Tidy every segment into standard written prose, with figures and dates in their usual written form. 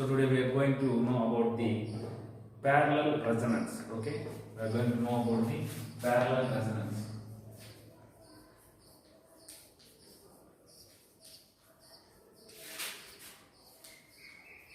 So today we are going to know about the parallel resonance. Okay, we are going to know about the parallel resonance.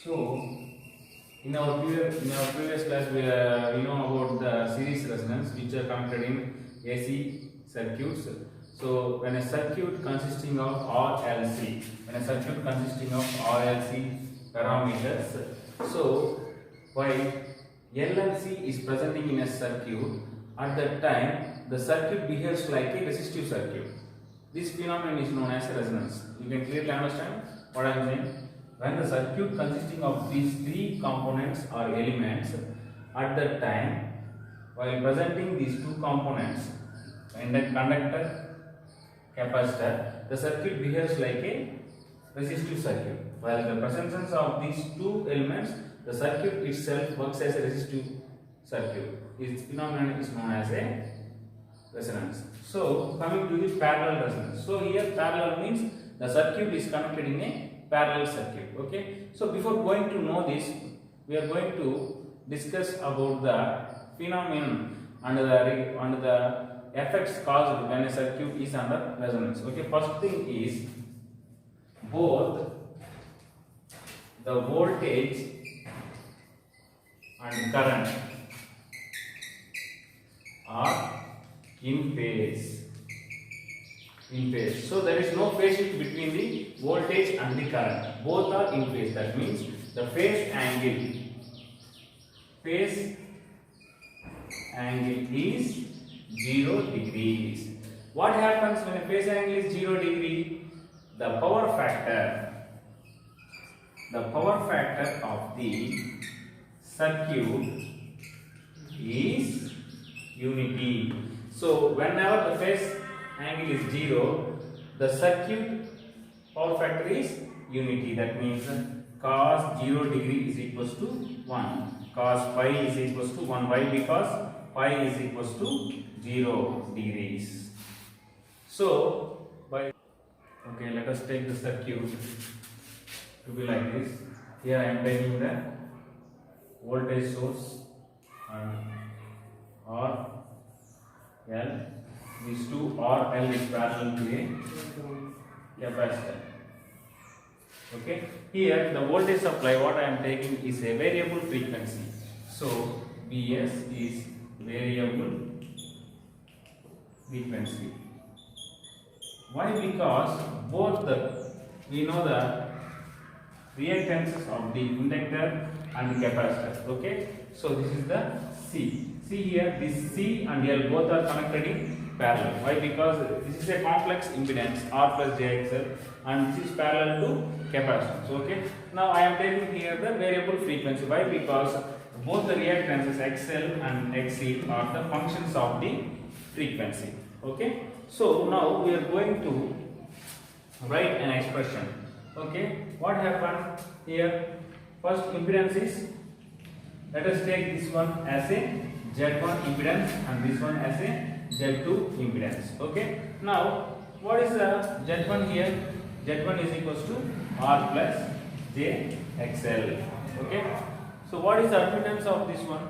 So in our previous class we know about the series resonance which are connected in AC circuits. So when a circuit consisting of RLC, parameters, so while LLC is presenting in a circuit, at that time the circuit behaves like a resistive circuit. This phenomenon is known as resonance. You can clearly understand what I am saying. When the circuit consisting of these three components or elements, at that time, while presenting these two components, conductor, capacitor, the circuit behaves like a resistive circuit. While the presence of these two elements, the circuit itself works as a resistive circuit. This phenomenon is known as a resonance. So coming to the parallel resonance. So here parallel means the circuit is connected in a parallel circuit. Okay. So before going to know this, we are going to discuss about the phenomenon and the effects caused when a circuit is under resonance. Okay. First thing is both the voltage and current are in phase. So there is no phase shift between the voltage and the current. Both are in phase. That means the phase angle is 0 degrees. What happens when a phase angle is 0 degree? The power factor of the circuit is unity. So whenever the phase angle is 0, the circuit power factor is unity. That means cos 0 degree is equals to 1. Cos pi is equals to 1. Why? Because pi is equals to 0 degrees. So let us take the circuit to be like this. Here I am taking the voltage source and R L. These two R L is parallel to a capacitor. Okay. Here the voltage supply what I am taking is a variable frequency. So Vs is variable frequency. Why? Because we know the reactances of the inductor and the capacitor. Okay. So this is the C. See here, this C and L both are connected in parallel. Why? Because this is a complex impedance R plus jXL and this is parallel to capacitance. Okay. Now I am taking here the variable frequency. Why? Because both the reactances XL and XC are the functions of the frequency. Okay. So now we are going to write an expression. Okay. What happened here? First impedance is, let us take this one as a Z1 impedance and this one as a Z2 impedance. Okay. Now what is the Z1 here? Z1 is equals to R plus jXL. Okay. So what is the admittance of this one?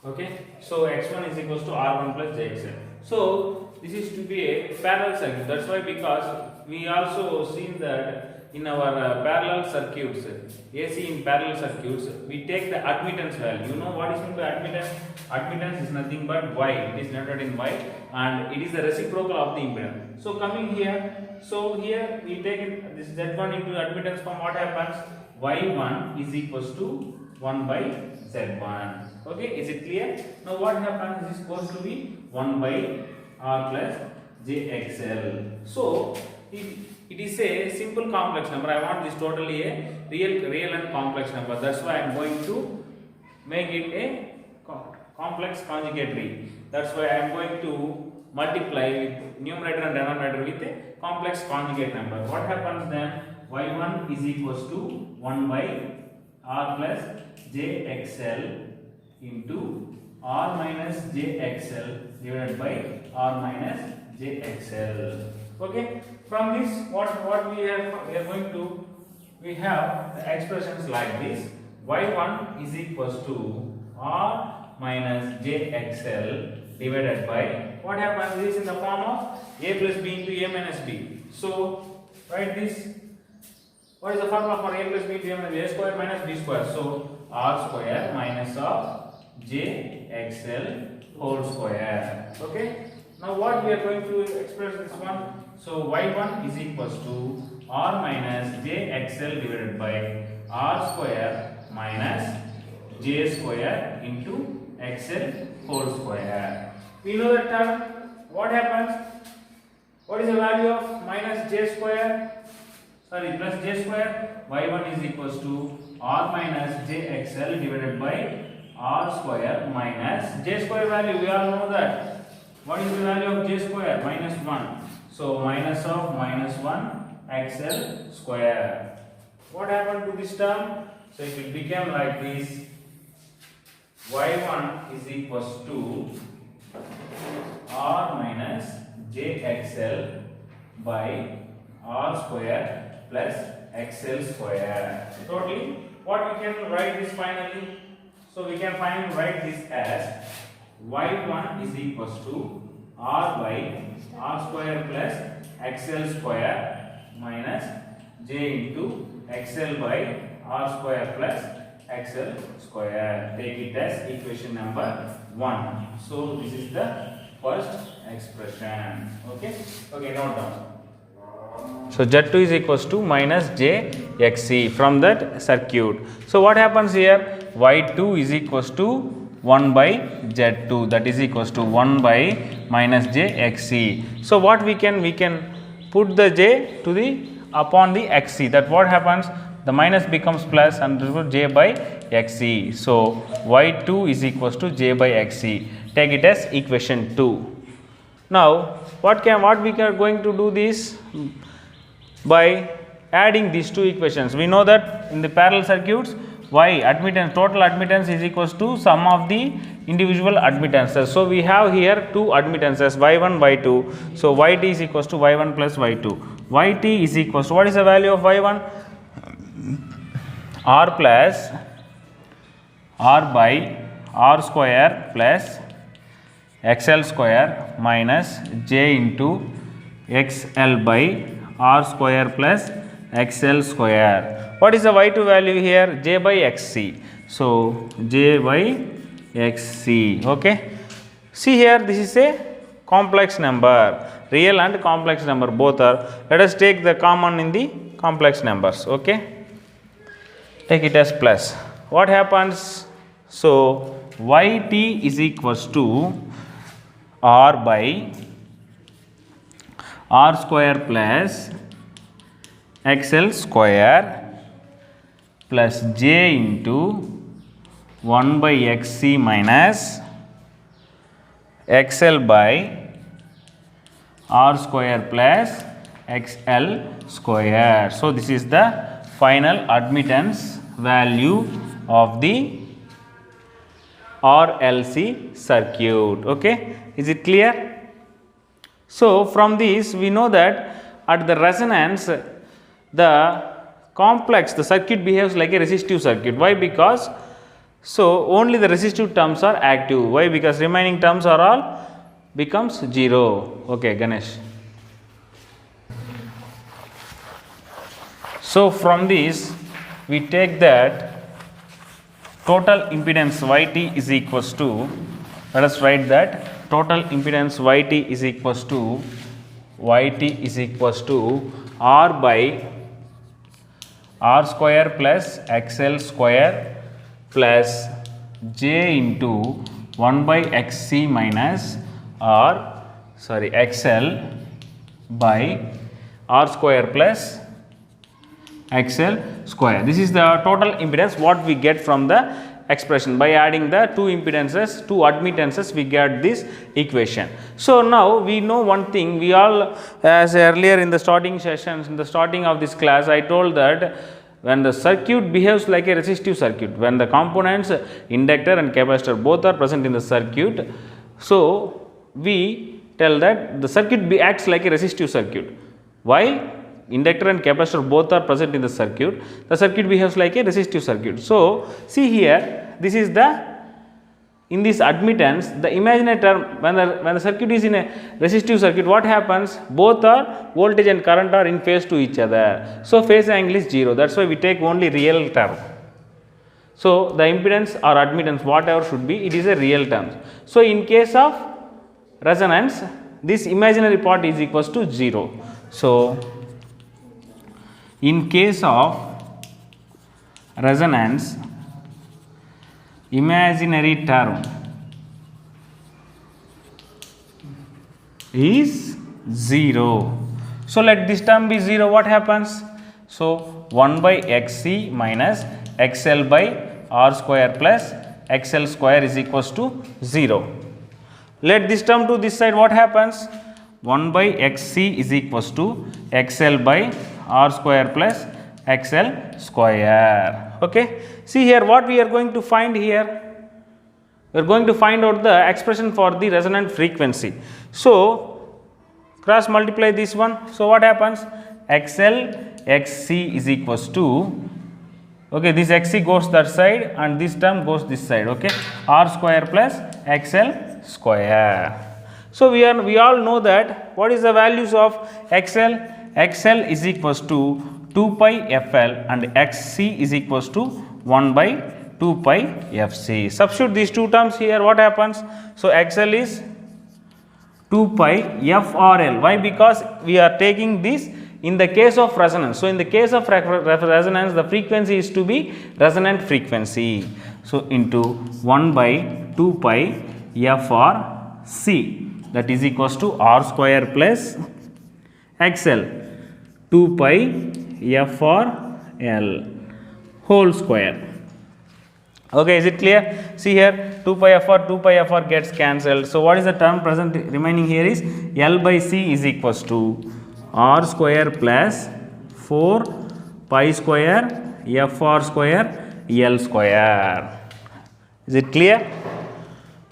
Okay. So X1 is equals to R1 plus jXL. So this is to be a parallel circuit. That's why, because we also seen that in our parallel circuits, AC in parallel circuits, we take the admittance value. You know what is meant by admittance? Admittance is nothing but Y. It is noted in Y and it is the reciprocal of the impedance. So coming here, so here we take this Z1 into admittance form. What happens? Y1 is equals to 1 by Z1. Okay, is it clear? Now what happens? This is supposed to be 1 by R plus jXL. So it is a simple complex number. I want this totally a real and complex number. That's why I am going to make it a complex conjugate. That's why I am going to multiply with numerator and denominator with a complex conjugate number. What happens then? Y1 is equals to 1 by R plus jXL into R minus jXL divided by R minus jXL. Okay. From this, what we are going to we have the expressions like this. Y1 is equals to R minus JXL divided by, what happens is in the form of A plus B into A minus B. So write this. What is the formula for A plus B into A minus B? A square minus B square. So R square minus of JXL whole square. Okay. Now what we are going to express this one? So Y1 is equals to R minus JXL divided by R square minus J square into XL whole square. We know that term. What happens? What is the value of minus J square? Sorry, plus J square. Y1 is equals to R minus JXL divided by R square minus J square value. We all know that. What is the value of J square? Minus 1. So minus of minus 1 XL square. What happened to this term? So it will become like this. Y1 is equals to R minus JXL by R square plus XL square. Totally, what we can write this finally? So we can write this as Y1 is equals to R by R square plus XL square minus J into XL by R square plus XL square. Take it as equation number 1. So this is the first expression. Okay. Okay, note down. So Z2 is equals to minus JXC from that circuit. So what happens here? Y2 is equals to 1 by Z2, that is equals to 1 by minus JXC. So what we can put the J to the upon the XC. That what happens? The minus becomes plus and J by XC. So Y2 is equals to J by XC. Take it as equation 2. Now what we are going to do this by adding these two equations. We know that in the parallel circuits, Y admittance, total admittance is equals to sum of the individual admittances. So we have here two admittances Y1, Y2. So Yt is equals to Y1 plus Y2. Yt is equals to, what is the value of Y1? R plus R by R square plus XL square minus J into XL by R square plus XL square. What is the Y2 value here? J by XC. So J by XC. Okay. See here, this is a complex number. Real and complex number both are. Let us take the common in the complex numbers. Okay. Take it as plus. What happens? So Yt is equals to R by R square plus XL square plus J into 1 by XC minus XL by R square plus XL square. So this is the final admittance value of the RLC circuit. Okay, is it clear? So from this we know that at the resonance the circuit behaves like a resistive circuit. Why? Because so only the resistive terms are active. Why? Because remaining terms are all becomes 0. Okay, Ganesh. So from this we take that total impedance Yt is equals to, let us write that total impedance Yt is equals to R by R square plus XL square plus J into 1 by XC minus XL by R square plus XL square. This is the total impedance what we get from the expression. By adding the two admittances we get this equation. So now we know one thing, we all, as earlier in the starting sessions, in the starting of this class I told that when the circuit behaves like a resistive circuit, when the components inductor and capacitor both are present in the circuit, so we tell that the circuit acts like a resistive circuit. Why? inductor and capacitor both are present in the circuit behaves like a resistive circuit. So, see here, this is the, in this admittance, the imaginary term, when the circuit is in a resistive circuit, what happens? Both are voltage and current are in phase to each other. So, phase angle is 0. That is why we take only real term. So, the impedance or admittance whatever should be, it is a real term. So, in case of resonance, this imaginary part is equals to 0. So, in case of resonance, imaginary term is 0. So, let this term be 0, what happens? So, 1 by Xc minus XL by R square plus XL square is equals to 0. Let this term to this side, what happens? 1 by Xc is equals to XL by R square plus XL square. Okay. See here, what we are going to find here? We are going to find out the expression for the resonant frequency. So, cross multiply this one. So, what happens? XL Xc is equals to, okay, this Xc goes that side and this term goes this side, okay, R square plus XL square. So, we all know that what is the values of XL? XL is equals to 2 pi FL and XC is equals to 1 by 2 pi FC. Substitute these two terms here, what happens? So, XL is 2 pi FRL. Why? Because we are taking this in the case of resonance. So, in the case of resonance, the frequency is to be resonant frequency. So, into 1 by 2 pi FRC, that is equals to R square plus XL 2 pi FRL whole square. Okay, is it clear? See here, 2 pi FR gets cancelled. So, what is the term present remaining here is L by C is equals to R square plus 4 pi square FR square L square. Is it clear?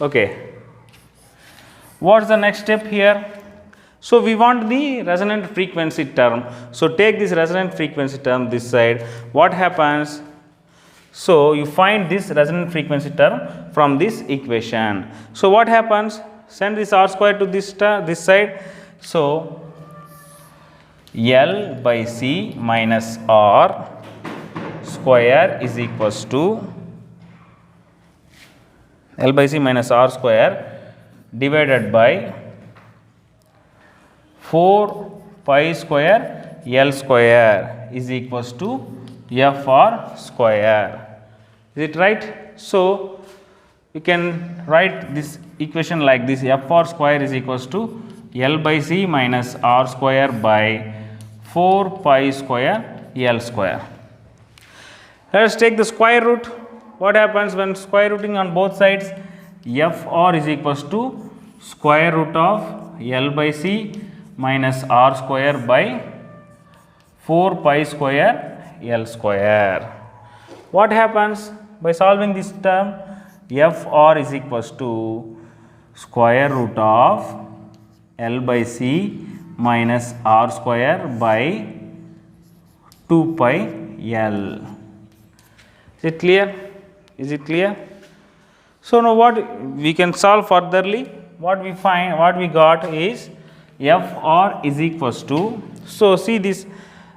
Okay. What is the next step here? So, we want the resonant frequency term. So, take this resonant frequency term this side. What happens? So, you find this resonant frequency term from this equation. So, what happens? Send this R square to this side. So, L by C minus R square is equals to L by C minus R square divided by 4 pi square L square is equals to FR square. Is it right? So, you can write this equation like this: FR square is equals to L by C minus R square by 4 pi square L square. Let us take the square root. What happens when square rooting on both sides? FR is equals to square root of L by C minus R square by 4 pi square L square. What happens by solving this term? FR is equals to square root of L by C minus R square by 2 pi L. Is it clear? Is it clear? So, now what we can solve furtherly? What we find, what we got is FR is equals to, so see this,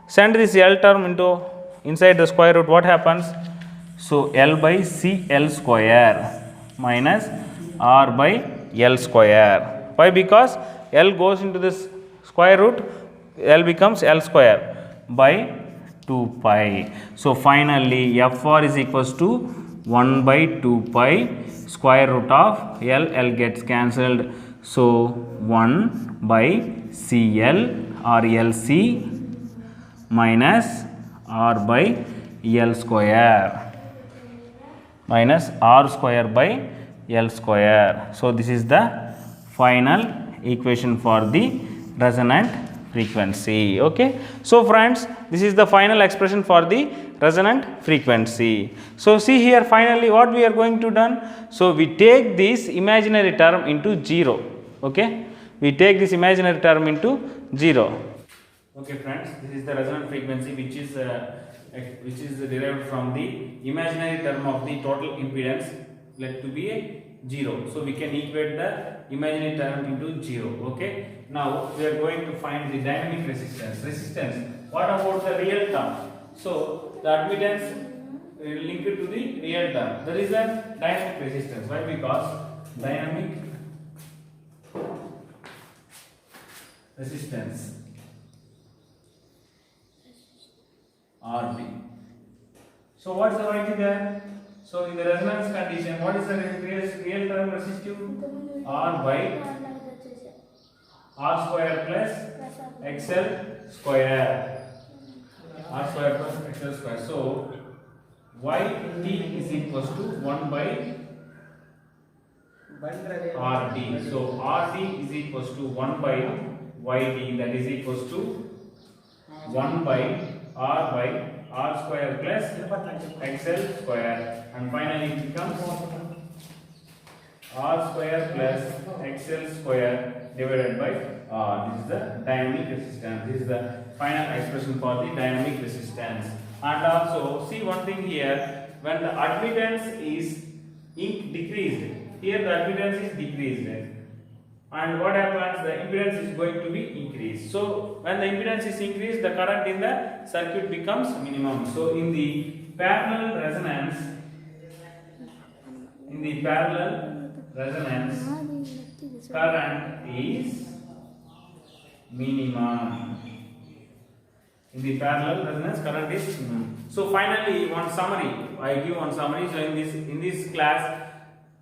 send this L term into inside the square root, what happens? So, L by C L square minus R by L square. Why? Because L goes into this square root, L becomes L square by 2 pi. So, finally, FR is equals to 1 by 2 pi square root of L gets cancelled. So, 1 by CL or LC minus R by L square minus R square by L square. So, this is the final equation for the resonant frequency. Okay. So, friends, this is the final expression for the resonant frequency. So, see here finally what we are going to done. So, we take this imaginary term into 0. Okay. We take this imaginary term into 0. Okay friends, this is the resonant frequency which is derived from the imaginary term of the total impedance let to be a 0. So we can equate the imaginary term into 0. Okay. Now we are going to find the dynamic resistance. What about the real term? So the admittance linked to the real term. There is a dynamic resistance. Why? Because dynamic resistance RB. So what's the value there? So in the resonance condition, what is the real term resistive? R by R square plus XL square. R square plus XL square. So YT is equals to 1 by RD. So RD is equals to 1 by YD, that is equals to 1 by R by R square plus XL square, and finally it becomes R square plus XL square divided by R. This is the dynamic resistance. This is the final expression for the dynamic resistance. And also see one thing here, when the admittance is decreased, here the admittance is decreased, and what happens, the impedance is going to be increased. So when the impedance is increased, the current in the circuit becomes minimum. So in the parallel resonance, current is minimum. In the parallel resonance, current is minimum. So finally, one summary. I give one summary. So in this class,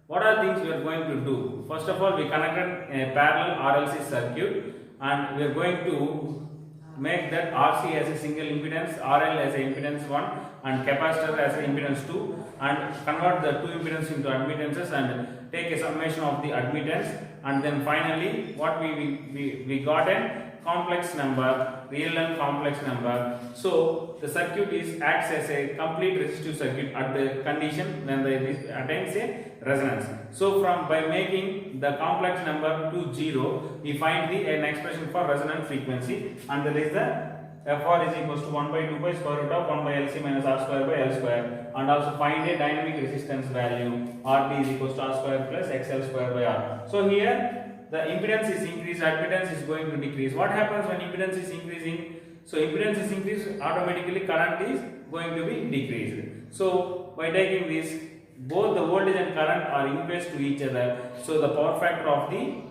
what are things we are going to do? First of all, we connected a parallel RLC circuit, and we are going to make that RC as a single impedance, RL as a impedance 1, and capacitor as a impedance 2, and convert the two impedance into admittances and take a summation of the admittance, and then finally what we got a complex number, real and complex number. So the circuit acts as a complete resistive circuit at the condition when it attains a resonance. So by making the complex number to 0, we find an expression for resonant frequency, and that is the Fr is equals to 1 by 2 pi square root of 1 by LC minus R square by L square, and also find a dynamic resistance value. RD is equals to R square plus XL square by R. So here the impedance is increased, admittance is going to decrease. What happens when impedance is increasing? So impedance is increased, automatically current is going to be decreased. So by taking this, both the voltage and current are equal to each other. So the power factor of the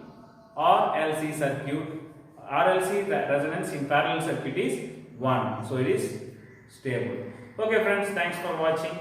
RLC circuit, RLC resonance in parallel circuit is 1. So it is stable. Okay friends, thanks for watching.